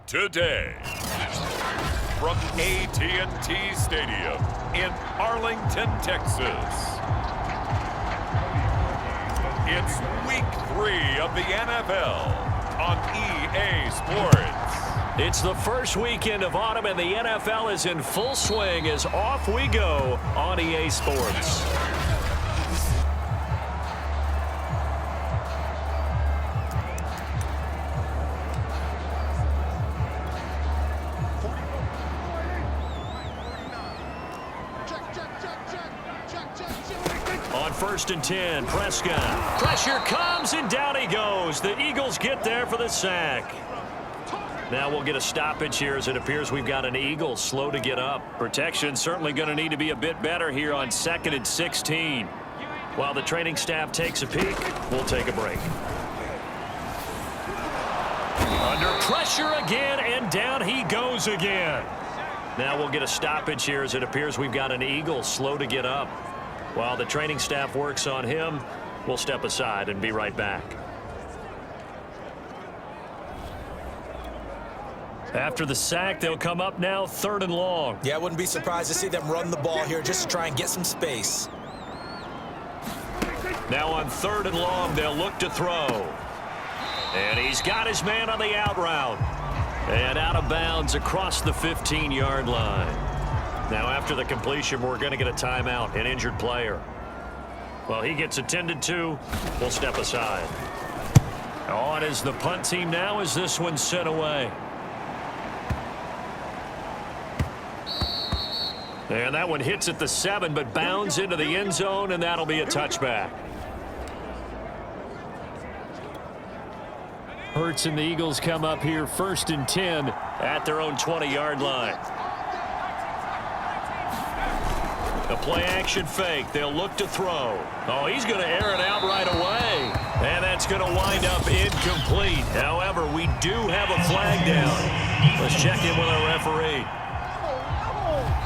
today. From AT&T Stadium in Arlington, Texas. It's Week 3 of the NFL on EA Sports. It's the first weekend of autumn, and the NFL is in full swing as off we go on EA Sports. On 1st and 10, Prescott. Pressure comes, and down he goes. The Eagles get there for the sack. Now we'll get a stoppage here as it appears we've got an Eagle slow to get up. Protection certainly going to need to be a bit better here on 2nd and 16. While the training staff takes a peek, we'll take a break. Under pressure again, and down he goes again. Now we'll get a stoppage here as it appears we've got an Eagle slow to get up. While the training staff works on him, we'll step aside and be right back. After the sack, they'll come up now 3rd and long. Yeah, I wouldn't be surprised to see them run the ball here just to try and get some space. Now on 3rd and long, they'll look to throw. And he's got his man on the out route. And out of bounds across the 15-yard line. Now after the completion, we're going to get a timeout, an injured player. Well, he gets attended to. We'll step aside. On is the punt team now as this one's sent away. And that one hits at the 7, but bounds into the end zone, and that'll be a touchback. Hurts and the Eagles come up here 1st and 10 at their own 20-yard line. A play-action fake. They'll look to throw. Oh, he's going to air it out right away. And that's going to wind up incomplete. However, we do have a flag down. Let's check in with our referee.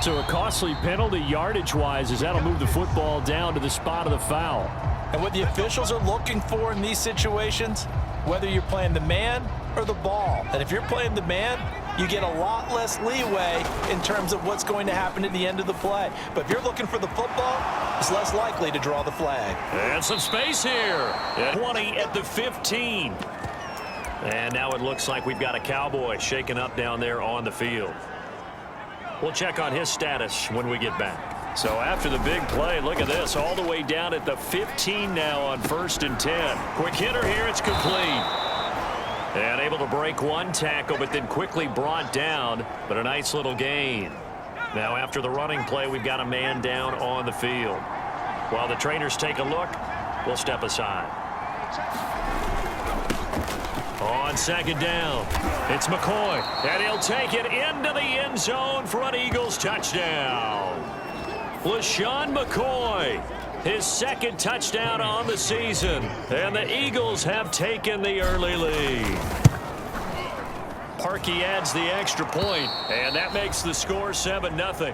So a costly penalty yardage-wise as that'll move the football down to the spot of the foul. And what the officials are looking for in these situations, whether you're playing the man or the ball. And if you're playing the man, you get a lot less leeway in terms of what's going to happen at the end of the play. But if you're looking for the football, it's less likely to draw the flag. And some space here. At 20 at the 15. And now it looks like we've got a Cowboy shaken up down there on the field. We'll check on his status when we get back. So after the big play, look at this, all the way down at the 15 now on 1st and 10. Quick hitter here, it's complete. And able to break one tackle, but then quickly brought down, but a nice little gain. Now after the running play, we've got a man down on the field. While the trainers take a look, we'll step aside. On 2nd down, it's McCoy, and he'll take it into the end zone for an Eagles touchdown. LaShawn McCoy, his 2nd touchdown on the season, and the Eagles have taken the early lead. Parkey adds the extra point, and that makes the score 7-0.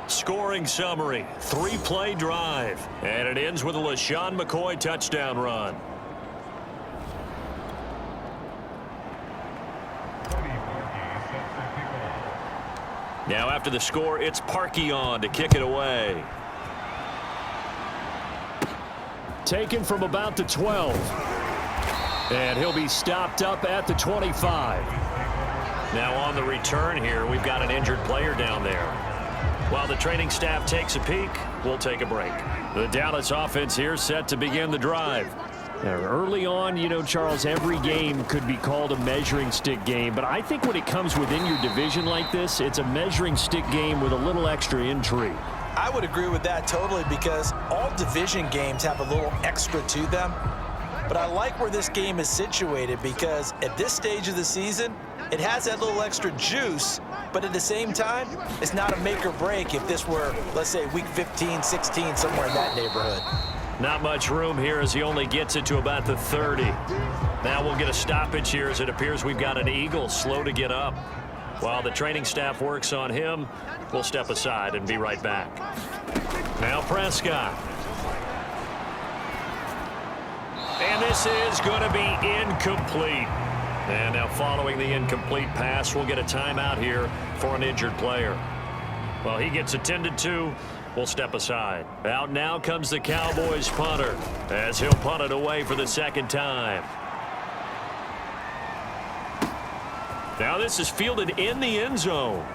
Scoring summary, 3-play drive, and it ends with a LaShawn McCoy touchdown run. Now after the score, it's Parkey on to kick it away. Taken from about the 12. And he'll be stopped up at the 25. Now on the return here, we've got an injured player down there. While the training staff takes a peek, we'll take a break. The Dallas offense here set to begin the drive. Now, early on, you know, Charles, every game could be called a measuring stick game, but I think when it comes within your division like this, it's a measuring stick game with a little extra intrigue. I would agree with that totally because all division games have a little extra to them. But I like where this game is situated because at this stage of the season, it has that little extra juice, but at the same time, it's not a make or break if this were, let's say, week 15, 16, somewhere in that neighborhood. Not much room here as he only gets it to about the 30. Now we'll get a stoppage here as it appears we've got an Eagle slow to get up. While the training staff works on him, we'll step aside and be right back. Now Prescott. And this is going to be incomplete. And now following the incomplete pass, we'll get a timeout here for an injured player. Well, he gets attended to. We'll step aside. Out now comes the Cowboys punter as he'll punt it away for the second time. Now this is fielded in the end zone.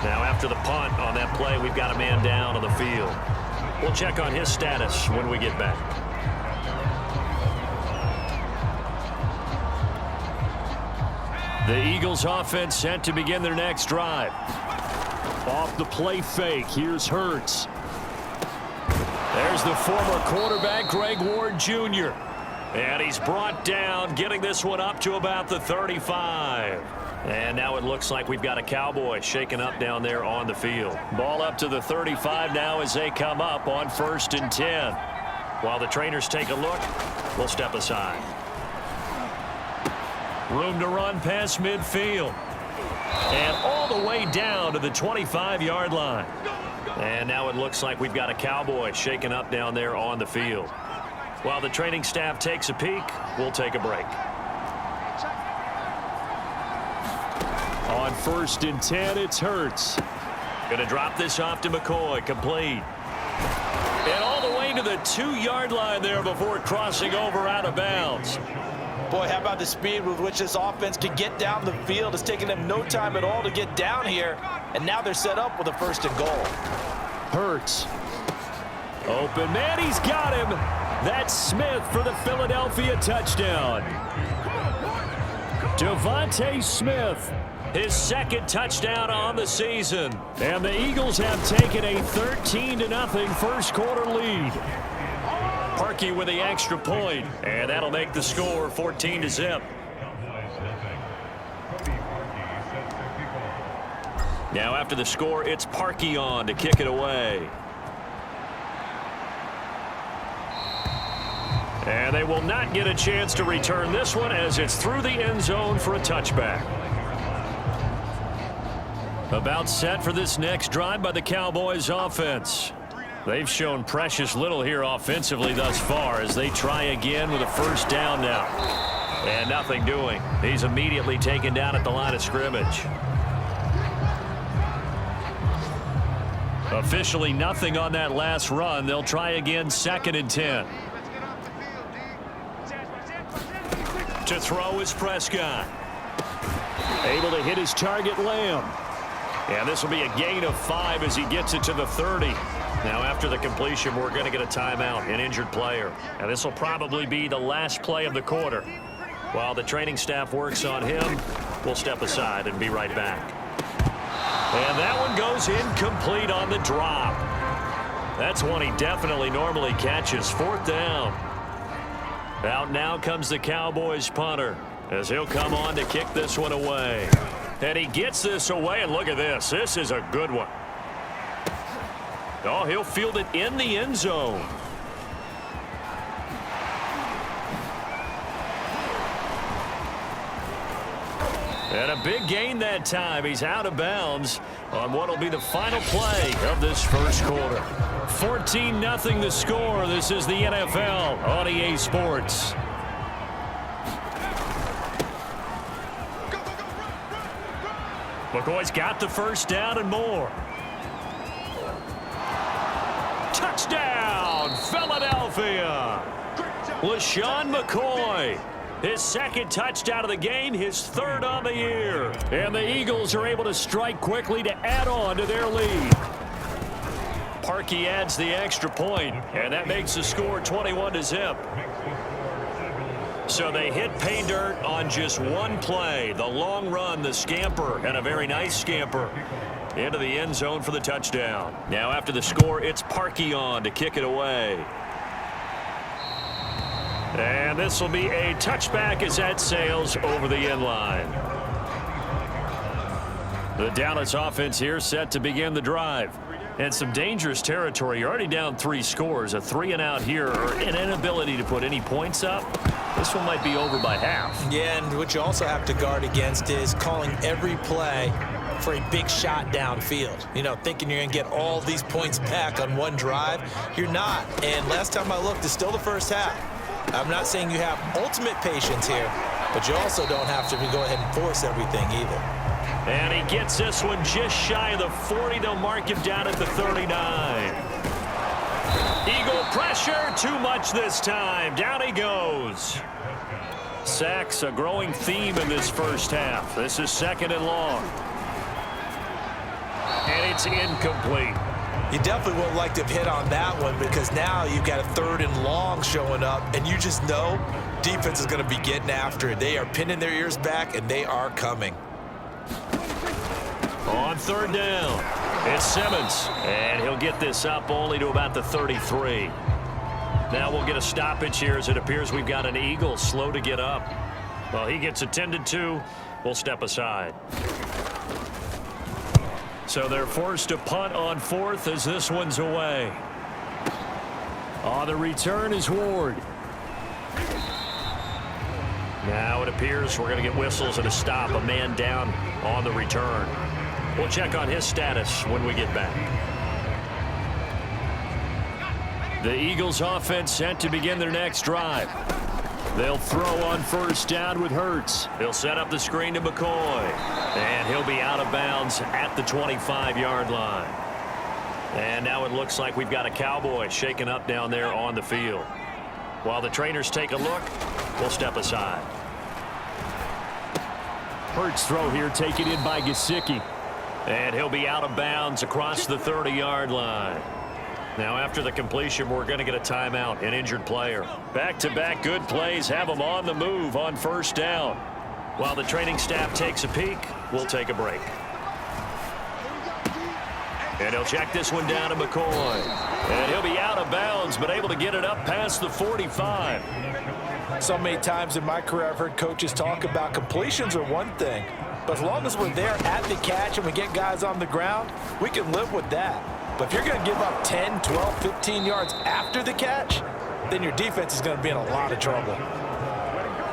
Now after the punt on that play, we've got a man down on the field. We'll check on his status when we get back. The Eagles offense set to begin their next drive. Off the play fake, here's Hurts. There's the former quarterback, Greg Ward Jr. And he's brought down, getting this one up to about the 35. And now it looks like we've got a Cowboy shaken up down there on the field. Ball up to the 35 now as they come up on 1st and 10. While the trainers take a look, we'll step aside. Room to run past midfield. And all the way down to the 25-yard line. And now it looks like we've got a Cowboy shaken up down there on the field. While the training staff takes a peek, we'll take a break. On 1st and 10, it's Hurts. Going to drop this off to McCoy, complete. And all the way to the 2-yard line there before crossing over out of bounds. Boy, how about the speed with which this offense can get down the field? It's taken them no time at all to get down here, and now they're set up with a 1st and goal. Hurts. Open man, he's got him. That's Smith for the Philadelphia touchdown. Devontae Smith, his 2nd touchdown on the season. And the Eagles have taken a 13-0 first quarter lead. Parkey with the extra point, and that'll make the score 14-0. Now after the score, it's Parkey on to kick it away. And they will not get a chance to return this one as it's through the end zone for a touchback. About set for this next drive by the Cowboys offense. They've shown precious little here offensively thus far as they try again with a 1st down now. And nothing doing. He's immediately taken down at the line of scrimmage. Officially nothing on that last run. They'll try again 2nd and 10. To throw is Prescott. Able to hit his target, Lamb. And this will be a gain of 5 as he gets it to the 30. Now after the completion, we're going to get a timeout, an injured player. And this will probably be the last play of the quarter. While the training staff works on him, we'll step aside and be right back. And that one goes incomplete on the drop. That's one he definitely normally catches. 4th down. Out now comes the Cowboys punter as he'll come on to kick this one away. And he gets this away, and look at this. This is a good one. Oh, he'll field it in the end zone. And a big gain that time. He's out of bounds on what will be the final play of this first quarter. 14-0 the score. This is the NFL on EA Sports. McCoy's got the 1st down and more. Touchdown, Philadelphia. LaShawn McCoy, his 2nd touchdown of the game, his 3rd on the year. And the Eagles are able to strike quickly to add on to their lead. Parkey adds the extra point, and that makes the score 21-0. So they hit pay dirt on just one play. The long run, the scamper, and a very nice scamper into the end zone for the touchdown. Now after the score, it's Parkey on to kick it away. And this will be a touchback as that sails over the end line. The Dallas offense here set to begin the drive. And some dangerous territory. You're already down 3 scores. A 3-and-out here, or an inability to put any points up. This one might be over by half. Yeah, and what you also have to guard against is calling every play for a big shot downfield. You know, thinking you're going to get all these points back on one drive. You're not. And last time I looked, it's still the first half. I'm not saying you have ultimate patience here, but you also don't have to go ahead and force everything either. And he gets this one just shy of the 40. They'll mark him down at the 39. Eagle pressure, too much this time. Down he goes. Sacks, a growing theme in this first half. This is 2nd and long. And it's incomplete. You definitely would like to have hit on that one because now you've got a 3rd and long showing up, and you just know defense is going to be getting after it. They are pinning their ears back, and they are coming. On 3rd down, it's Simmons, and he'll get this up only to about the 33. Now we'll get a stoppage here as it appears we've got an Eagle slow to get up. Well, he gets attended to. We'll step aside. So they're forced to punt on 4th as this one's away. On the return is Ward. Now it appears we're going to get whistles and a stop, a man down on the return. We'll check on his status when we get back. The Eagles offense set to begin their next drive. They'll throw on 1st down with Hurts. He'll set up the screen to McCoy. And he'll be out of bounds at the 25-yard line. And now it looks like we've got a Cowboy shaken up down there on the field. While the trainers take a look, we'll step aside. Hurts throw here taken in by Gesicki. And he'll be out of bounds across the 30-yard line. Now after the completion, we're going to get a timeout, an injured player. Back-to-back good plays have them on the move on 1st down. While the training staff takes a peek, we'll take a break. And he'll check this one down to McCoy. And he'll be out of bounds, but able to get it up past the 45. So many times in my career I've heard coaches talk about completions are one thing, but as long as we're there at the catch and we get guys on the ground, we can live with that. But if you're going to give up 10, 12, 15 yards after the catch, then your defense is going to be in a lot of trouble.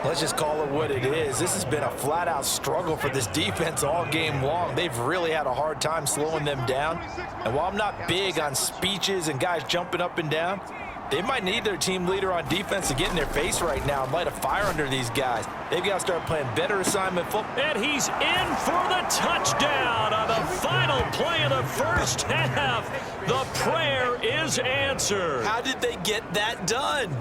Let's just call it what it is. This has been a flat-out struggle for this defense all game long. They've really had a hard time slowing them down. And while I'm not big on speeches and guys jumping up and down, they might need their team leader on defense to get in their face right now and light a fire under these guys. They've got to start playing better assignment football. And he's in for the touchdown on the final play of the first half. The prayer is answered. How did they get that done?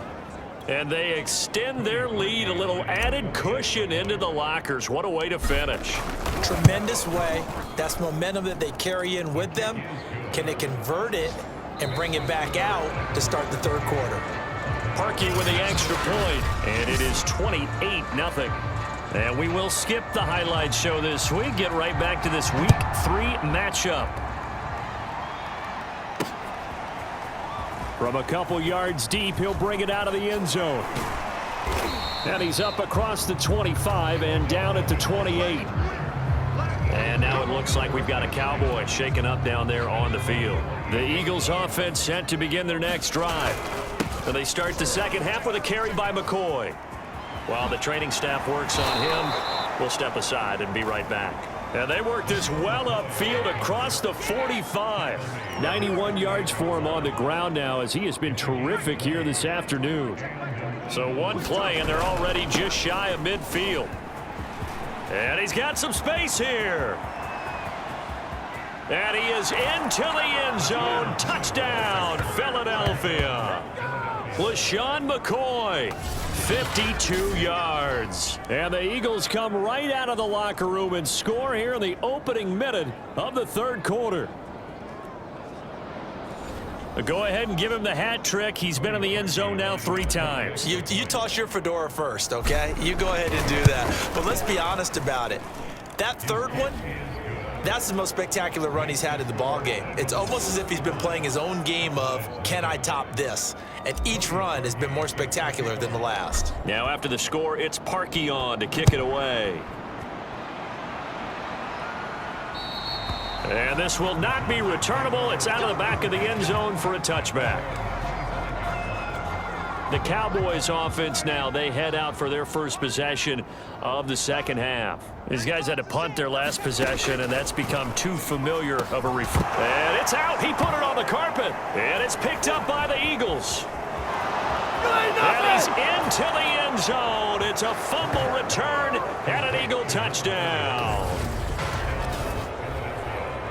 And they extend their lead, a little added cushion into the lockers. What a way to finish. Tremendous way. That's momentum that they carry in with them. Can they convert it and bring it back out to start the 3rd quarter? Parkey with the extra point, and it is 28-0. And we will skip the highlight show this week. Get right back to this Week 3 matchup. From a couple yards deep, he'll bring it out of the end zone. And he's up across the 25 and down at the 28. And now it looks like we've got a Cowboy shaken up down there on the field. The Eagles offense set to begin their next drive. So they start the second half with a carry by McCoy. While the training staff works on him, we'll step aside and be right back. And they work this well upfield across the 45. 91 yards for him on the ground now as he has been terrific here this afternoon. So one play and they're already just shy of midfield. And he's got some space here. And he is into the end zone. Touchdown, Philadelphia. LaShawn McCoy, 52 yards. And the Eagles come right out of the locker room and score here in the opening minute of the 3rd quarter. Go ahead and give him the hat trick. He's been in the end zone now 3 times. You toss your fedora first, okay? You go ahead and do that. But let's be honest about it. That 3rd one, that's the most spectacular run he's had in the ballgame. It's almost as if he's been playing his own game of, can I top this? And each run has been more spectacular than the last. Now after the score, it's Parkey on to kick it away. And this will not be returnable. It's out of the back of the end zone for a touchback. The Cowboys offense now, they head out for their first possession of the second half. These guys had to punt their last possession, and that's become too familiar of a and it's out. He put it on the carpet, and it's picked up by the Eagles. And he's into the end zone. It's a fumble return and an Eagle touchdown.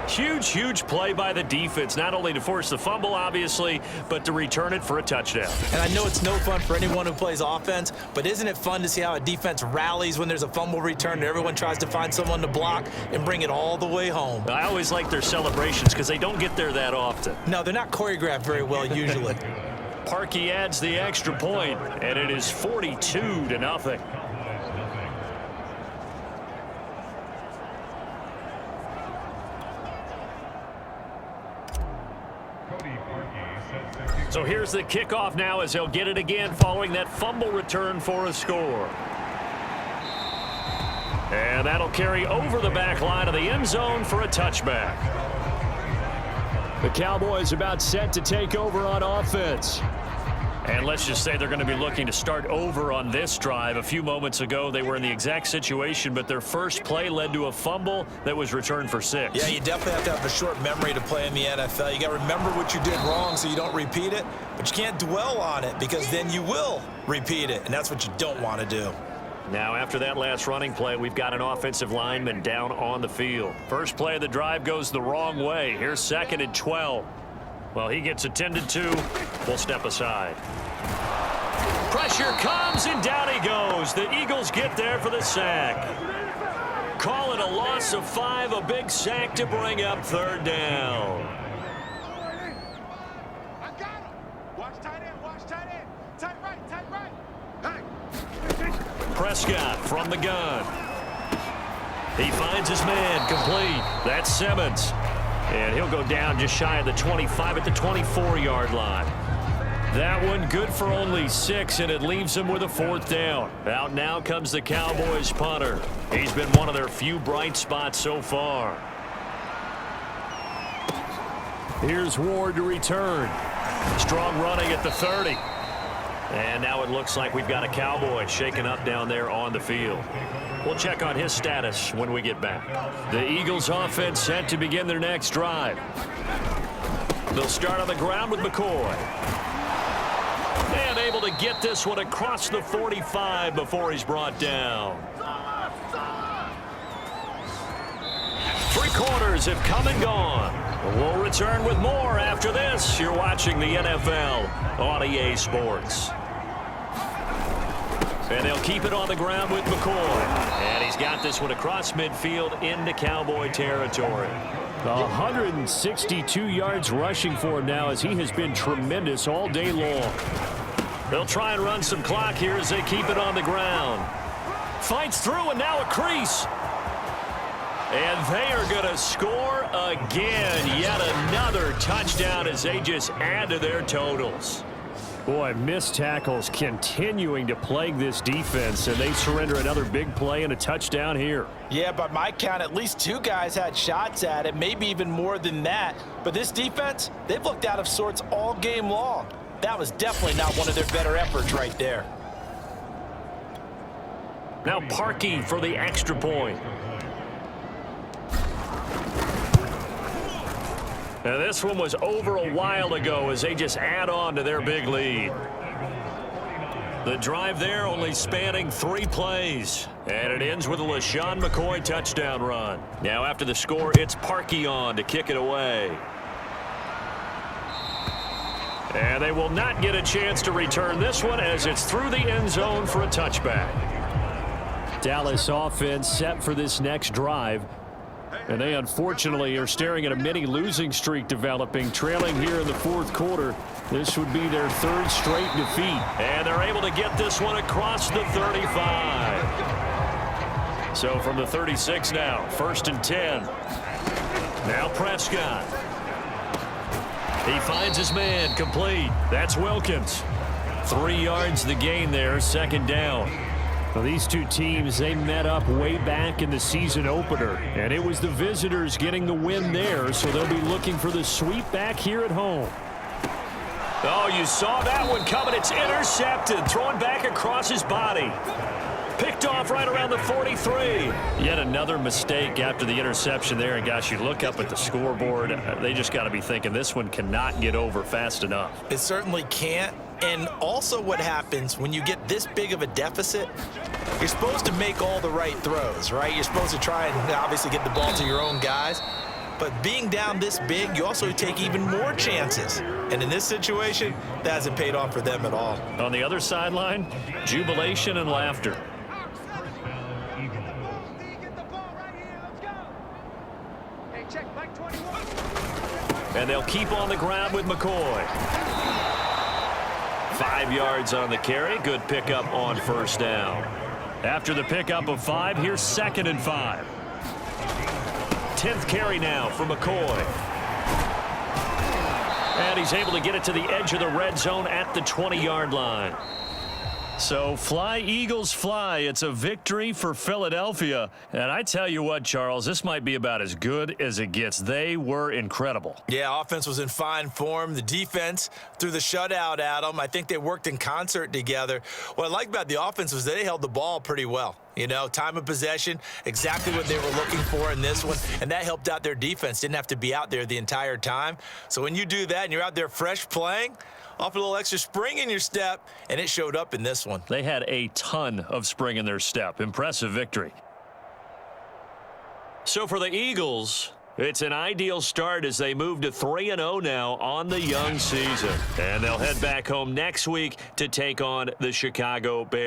Huge play by the defense, not only to force the fumble, obviously, but to return it for a touchdown. And I know it's no fun for anyone who plays offense, but isn't it fun to see how a defense rallies when there's a fumble return and everyone tries to find someone to block and bring it all the way home? I always like their celebrations because they don't get there that often. No, they're not choreographed very well usually. Parkey adds the extra point, and it is 42-0. So here's the kickoff now as he'll get it again following that fumble return for a score. And that'll carry over the back line of the end zone for a touchback. The Cowboys about set to take over on offense. And let's just say they're going to be looking to start over on this drive. A few moments ago, they were in the exact situation, but their first play led to a fumble that was returned for 6. Yeah, you definitely have to have a short memory to play in the NFL. You got to remember what you did wrong so you don't repeat it, but you can't dwell on it because then you will repeat it, and that's what you don't want to do. Now, after that last running play, we've got an offensive lineman down on the field. First play of the drive goes the wrong way. Here's 2nd and 12. Well, he gets attended to. We'll step aside. Pressure comes, and down he goes. The Eagles get there for the sack. Call it a loss of 5, a big sack to bring up 3rd down. I got him. Watch tight end, tight right. Hey. Prescott from the gun. He finds his man, complete. That's Simmons. And he'll go down just shy of the 25 at the 24-yard line. That one good for only 6, and it leaves him with a 4th down. Out now comes the Cowboys punter. He's been one of their few bright spots so far. Here's Ward to return. Strong running at the 30. And now it looks like we've got a Cowboy shaken up down there on the field. We'll check on his status when we get back. The Eagles offense set to begin their next drive. They'll start on the ground with McCoy. And able to get this one across the 45 before he's brought down. 3 quarters have come and gone. We'll return with more after this. You're watching the NFL on EA Sports. And they'll keep it on the ground with McCoy. And he's got this one across midfield into Cowboy territory. 162 yards rushing for him now as he has been tremendous all day long. They'll try and run some clock here as they keep it on the ground. Fights through, and now a crease. And they are going to score again. Yet another touchdown as they just add to their totals. Boy, missed tackles continuing to plague this defense, and they surrender another big play and a touchdown here. Yeah, by my count, at least 2 guys had shots at it, maybe even more than that. But this defense, they've looked out of sorts all game long. That was definitely not one of their better efforts right there. Now Parkey for the extra point. Now this one was over a while ago as they just add on to their big lead. The drive there only spanning 3 plays. And it ends with a LaShawn McCoy touchdown run. Now after the score, it's Parkey on to kick it away. And they will not get a chance to return this one as it's through the end zone for a touchback. Dallas offense set for this next drive. And they unfortunately are staring at a mini losing streak developing, trailing here in the 4th quarter. This would be their 3rd straight defeat. And they're able to get this one across the 35. So from the 36 now, 1st and 10. Now Prescott. He finds his man, complete. That's Wilkins. 3 yards the gain there, 2nd down. Well, these 2 teams, they met up way back in the season opener, and it was the visitors getting the win there, so they'll be looking for the sweep back here at home. Oh, you saw that one coming. It's intercepted. Throwing back across his body. Picked off right around the 43. Yet another mistake after the interception there. And, gosh, you look up at the scoreboard. They just got to be thinking this one cannot get over fast enough. It certainly can't. And also what happens when you get this big of a deficit, you're supposed to make all the right throws, right? You're supposed to try and obviously get the ball to your own guys. But being down this big, you also take even more chances. And in this situation, that hasn't paid off for them at all. On the other sideline, jubilation and laughter. And they'll keep on the ground with McCoy. 5 yards on the carry. Good pickup on first down. After the pickup of 5, here's 2nd and 5. 10th carry now for McCoy. And he's able to get it to the edge of the red zone at the 20-yard line. So fly, Eagles, fly. It's a victory for Philadelphia. And I tell you what, Charles, this might be about as good as it gets. They were incredible. Yeah, offense was in fine form. The defense threw the shutout at them. I think they worked in concert together. What I like about the offense was they held the ball pretty well. You know, time of possession, exactly what they were looking for in this one, and that helped out their defense. Didn't have to be out there the entire time. So when you do that and you're out there fresh playing, off a little extra spring in your step, and it showed up in this one. They had a ton of spring in their step. Impressive victory. So for the Eagles, it's an ideal start as they move to 3-0 now on the young season. And they'll head back home next week to take on the Chicago Bears.